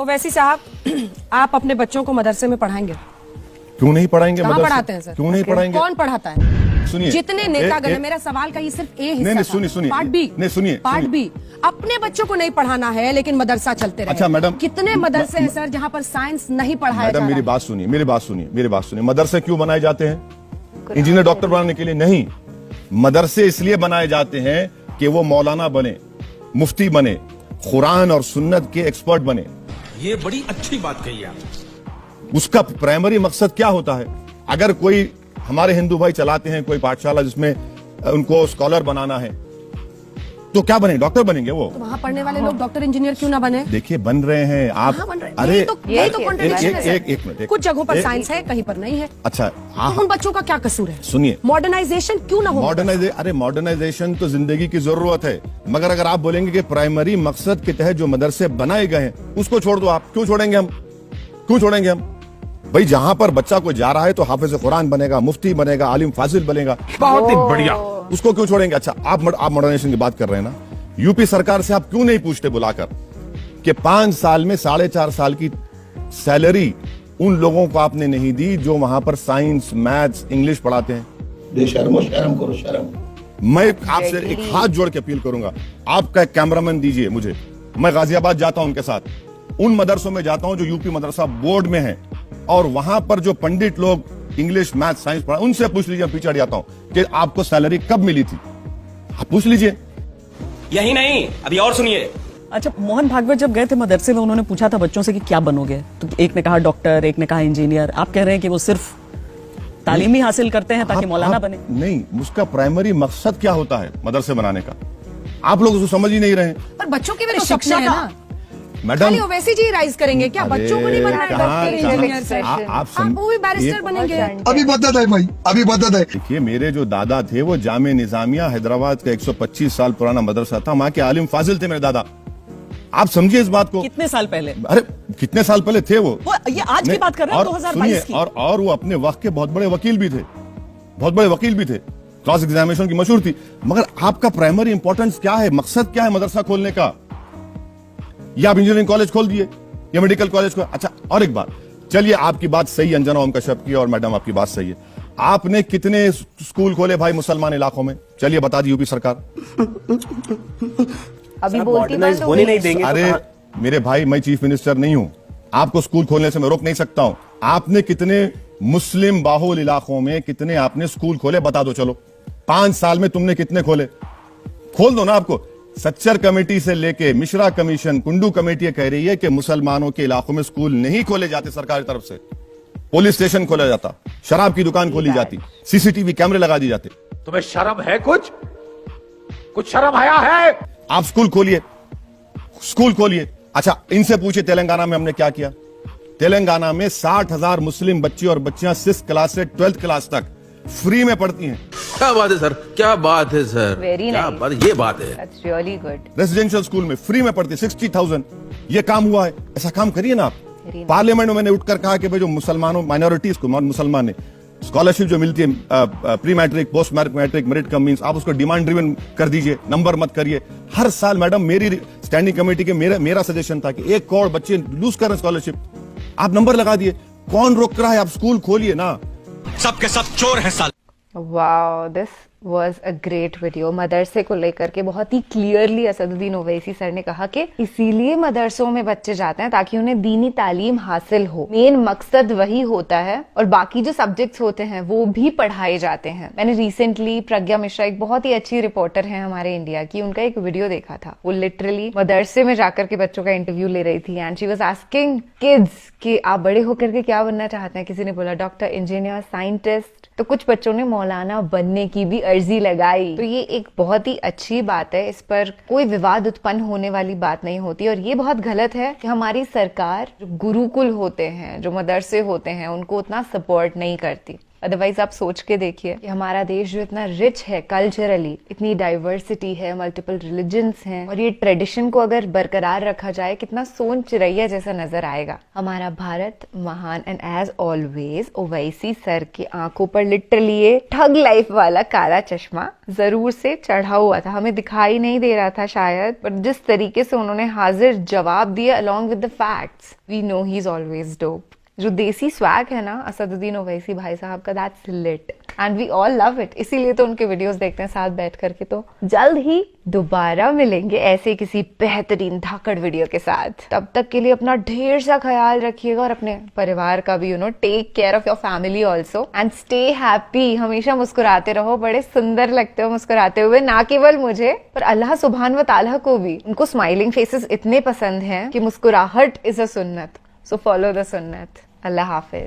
ओवैसी साहब, आप अपने बच्चों को मदरसे में पढ़ाएंगे? क्यों नहीं पढ़ाएंगे? कहाँ पढ़ाते हैं सर? क्यों नहीं पढ़ाएंगे? कौन पढ़ाता है? सुनिए, जितने नेतागण है, मेरा सवाल का ही सिर्फ ए हिस्सा नहीं, था। सुनिए, पार्ट बी, नहीं, सुनिए, पार्ट बी, अपने बच्चों को नहीं पढ़ाना है लेकिन मदरसा चलते रहे। अच्छा मैडम, कितने मदरसे हैं सर जहाँ पर साइंस नहीं पढ़ाया जा रहा है? मेरी बात सुनिए, मेरी बात सुनिए। मदरसे क्यों बनाए जाते हैं? इंजीनियर डॉक्टर बनाने के लिए नहीं। मदरसे इसलिए बनाए जाते हैं कि वो मौलाना बने, मुफ्ती बने, कुरान और सुन्नत के एक्सपर्ट बने। ये बड़ी अच्छी बात कही आप। उसका प्राइमरी मकसद क्या होता है? अगर कोई हमारे हिंदू भाई चलाते हैं कोई पाठशाला जिसमें उनको स्कॉलर बनाना है, तो क्या बने? डॉक्टर बनेंगे वो। तो वहाँ पढ़ने वाले लोग डॉक्टर इंजीनियर क्यों ना बने? देखिए बन रहे हैं आप। बन रहे हैं। अरे यही तो कॉन्ट्रडिक्शन है सर। एक मिनट, कुछ जगहों पर साइंस है, कहीं पर नहीं है। अच्छा, तो उन बच्चों का क्या कसूर है? सुनिए, मॉडर्नाइजेशन क्यों ना हो? मॉडर्नाइजेशन तो जिंदगी की जरूरत है, मगर अगर आप बोलेंगे कि प्राइमरी मकसद के तहत जो मदरसे बनाए गए हैं उसको छोड़ दो, आप क्यों छोड़ेंगे? हम क्यों छोड़ेंगे? हम भाई जहां पर बच्चा कोई जा रहा है तो हाफिज कुरान बनेगा, मुफ्ती बनेगा, आलिम फाजिल बनेगा। बहुत ही बढ़िया। उसको क्यों छोड़ेंगे? अच्छा, आप मॉडर्नाइजेशन की बात कर रहे हैं ना, यूपी सरकार से आप क्यों नहीं पूछते बुलाकर कि 5 साल में 4.5 साल की सैलरी उन लोगों को आपने नहीं दी जो वहां पर साइंस, मैथ्स, इंग्लिश पढ़ाते हैं? शर्म करो, शर्म। मैं आपसे एक हाथ जोड़ के अपील करूंगा, आपका एक कैमरामैन दीजिए मुझे। मैं गाजियाबाद जाता हूं उनके साथ, उन मदरसों में जाता हूं जो यूपी मदरसा बोर्ड में है, और वहां पर जो पंडित लोग इंग्लिश, मैथ, साइंस पढ़ा, उनसे पूछ लीजिए, पीछे हट जाता हूं कि आपको सैलरी कब मिली थी। आप पूछ लीजिए। यही नहीं, अभी और सुनिए। अच्छा, मोहन भागवत जब गए थे मदरसे में, उन्होंने पूछा था बच्चों से कि क्या बनोगे, तो एक ने कहा डॉक्टर, एक ने कहा इंजीनियर। आप कह रहे हैं कि वो सिर्फ तालीम ही हासिल करते हैं ताकि मौलाना बने? नहीं, उसका प्राइमरी मकसद क्या होता है मदरसे बनाने का? आप लोग उसको समझ ही नहीं रहे। पर बच्चों की भी तो शिक्षा है ना मैडम। ओवैसी जी राइज करेंगे क्या? बच्चों को नहीं बनना है डॉक्टर, इंजीनियर से? आप वो भी बैरिस्टर बनेंगे। अभी बता दे भाई, अभी बता दे। देखिए, मेरे जो दादा थे वो जामे निजामिया हैदराबाद का 125 साल पुराना मदरसा था, वहां के आलिम फाजिल थे मेरे दादा। आप समझिए इस बात को। कितने साल पहले? अरे कितने साल पहले थे वो? ये आज की बात कर रहे हैं, 2022 की। और वो अपने वक्त के बहुत बड़े वकील भी थे, बहुत बड़े वकील भी थे, क्रॉस एग्जामिनेशन की मशहूर थी। मगर आपका प्राइमरी इंपॉर्टेंस क्या है? मकसद क्या है मदरसा खोलने का? या आप इंजीनियरिंग कॉलेज खोल दिए या मेडिकल कॉलेज को? अच्छा, और एक बात, चलिए आपकी बात सही, अंजना ओम कश्यप की, और मैडम आपकी बात सही है। आपने कितने स्कूल खोले भाई मुसलमान इलाकों में? चलिए बता दी यूपी सरकार। अभी बोलती बात तो होने नहीं देंगे। अरे मेरे भाई, मैं चीफ मिनिस्टर नहीं हूं, आपको स्कूल खोलने से मैं रोक नहीं सकता हूं। आपने कितने मुस्लिम बाहुल इलाकों में कितने आपने स्कूल खोले? बता दो। चलो 5 साल में तुमने कितने खोले? खोल दो ना। आपको सच्चर कमेटी से लेके मिश्रा कमीशन, कुंडू कमेटी कह रही है कि मुसलमानों के इलाकों में स्कूल नहीं खोले जाते सरकार की तरफ से। पुलिस स्टेशन खोला जाता, शराब की दुकान खोली जाती, सीसीटीवी कैमरे लगा दिए जाते। तुम्हें शर्म है? कुछ शर्म आया है? आप स्कूल खोलिए, स्कूल खोलिए। अच्छा, इनसे पूछिए तेलंगाना में हमने क्या किया। तेलंगाना में 60,000 मुस्लिम बच्चे और बच्चियां 6th क्लास से 12th क्लास तक फ्री में पढ़ती हैं। क्या बात है सर, क्या बात है सर, Very क्या nice. बात, ये बात है। That's really good. Residential school में फ्री में पढ़ती 60,000। ये काम हुआ है, ऐसा काम करिए ना आप। Very nice. पार्लियामेंट में मैंने उठकर कहा कि भाई जो मुसलमानों, माइनॉरिटीज को, मुसलमान है, स्कॉलरशिप जो मिलती है pre matric, post matric, merit cum means, आप उसको डिमांड ड्रिवन कर दीजिए, नंबर मत करिए। हर साल मैडम, मेरी स्टैंडिंग कमेटी के मेरा सजेशन था कि 1 करोड़ बच्चे लूज कर रहे स्कॉलरशिप, आप नंबर लगा दिए। कौन रोक रहा है? आप स्कूल खोलिए ना। सबके सब चोर है साल। Wow, this was a great video. मदरसे को लेकर के बहुत ही क्लियरली असदुद्दीन ओवैसी सर ने कहा कि इसीलिए मदरसों में बच्चे जाते हैं ताकि उन्हें दीनी तालीम हासिल हो। मेन मकसद वही होता है, और बाकी जो सब्जेक्ट्स होते हैं वो भी पढ़ाए जाते हैं। मैंने रिसेंटली प्रज्ञा मिश्रा, एक बहुत ही अच्छी रिपोर्टर है हमारे इंडिया की, उनका एक वीडियो देखा था। वो लिटरली मदरसे में जाकर के बच्चों का इंटरव्यू ले रही थी, and she was asking kids कि आप बड़े होकर के क्या बनना चाहते हैं? किसी ने बोला डॉक्टर, इंजीनियर, साइंटिस्ट, तो कुछ बच्चों ने मौलाना बनने की भी अर्जी लगाई। तो ये एक बहुत ही अच्छी बात है, इस पर कोई विवाद उत्पन्न होने वाली बात नहीं होती। और ये बहुत गलत है कि हमारी सरकार जो गुरुकुल होते हैं, जो मदरसे होते हैं, उनको उतना सपोर्ट नहीं करती। अदरवाइज आप सोच के देखिए कि हमारा देश जो इतना रिच है कल्चरली, इतनी डाइवर्सिटी है, मल्टीपल रिलीजन्स हैं, और ये ट्रेडिशन को अगर बरकरार रखा जाए कितना सोन चिरैया जैसा नजर आएगा हमारा भारत महान। And as always Owaisi sir की आंखों पर लिटरली ये ठग लाइफ वाला काला चश्मा जरूर से चढ़ा हुआ था, हमें दिखाई नहीं दे रहा था शायद, पर जिस तरीके से उन्होंने हाजिर जवाब दिया along with the facts, we know he is always dope. जो देसी स्वैग है ना असदुद्दीन ओवैसी भाई साहब का, that's lit and we all love it. इसीलिए तो उनके वीडियोस देखते हैं साथ बैठ करके। तो जल्द ही दोबारा मिलेंगे ऐसे किसी बेहतरीन धाकड़ वीडियो के साथ। तब तक के लिए अपना ढेर सा ख्याल रखिएगा और अपने परिवार का भी, take care of your family also and stay happy. हमेशा मुस्कुराते रहो, बड़े सुंदर लगते हो मुस्कुराते हुए, ना केवल मुझे पर अल्लाह सुभान व ताला को भी। उनको स्माइलिंग फेसेस इतने पसंद हैं कि मुस्कुराहट इज अ सुन्नत, सो फॉलो द सुन्नत। अल्लाह हाफिज।